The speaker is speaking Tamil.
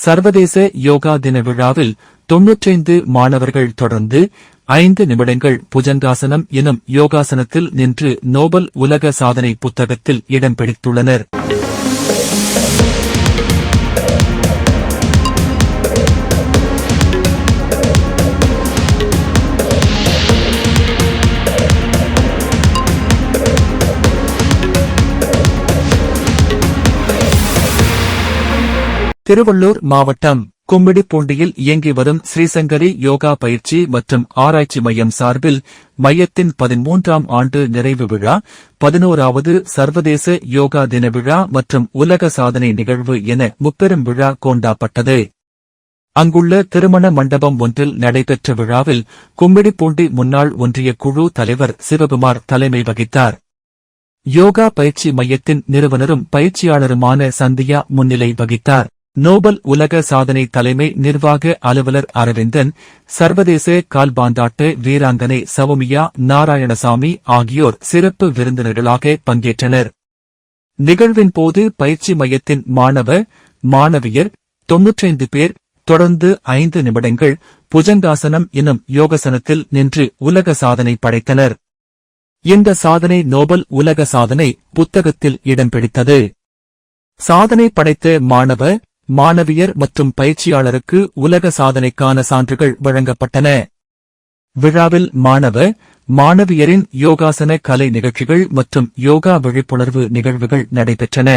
சர்வதேச யோகா தின விழாவில் 95 மாணவர்கள் தொடர்ந்து 5 நிமிடங்கள் புஜங்காசனம் எனும் யோகாசனத்தில் நின்று நோபல் உலக சாதனை புத்தகத்தில் இடம் பிடித்துள்ளனர். திருவள்ளூர் மாவட்டம் கும்மிடிப்பூண்டியில் இயங்கி வரும் ஸ்ரீசங்கரி யோகா பயிற்சி மற்றும் ஆராய்ச்சி மையம் சார்பில் மையத்தின் 13ஆம் ஆண்டு நிறைவு விழா, 11வது சர்வதேச யோகா தின விழா மற்றும் உலக சாதனை நிகழ்வு என முப்பெரும் விழா கொண்டாடப்பட்டது. அங்குள்ள திருமண மண்டபம் ஒன்றில் நடைபெற்ற விழாவில் கும்மிடிப்பூண்டி முன்னாள் ஒன்றிய குழு தலைவர் சிவகுமார் தலைமை வகித்தார். யோகா பயிற்சி மையத்தின் நிறுவனரும் பயிற்சியாளருமான சந்தியா முன்னிலை வகித்தார். நோபல் உலக சாதனை தலைமை நிர்வாக அலுவலர் அரவிந்தன், சர்வதேச கால்பந்தாட்ட வீராங்கனை சௌமியா நாராயணசாமி ஆகியோர் சிறப்பு விருந்தினர்களாக பங்கேற்றனர். நிகழ்வின் போது பயிற்சி மையத்தின் மாணவியர் 95 பேர் தொடர்ந்து 5 நிமிடங்கள் புஜங்காசனம் எனும் யோகாசனத்தில் நின்று உலக சாதனை படைத்தனர். இந்த சாதனை நோபல் உலக சாதனை புத்தகத்தில் இடம் பிடித்தது. சாதனை படைத்த மாணவியர் மற்றும் பயிற்சியாளருக்கு உலக சாதனைக்கான சான்றுகள் வழங்கப்பட்டன. விழாவில் மாணவியரின் யோகாசன கலை நிகழ்ச்சிகள் மற்றும் யோகா விழிப்புணர்வு நிகழ்வுகள் நடைபெற்றன.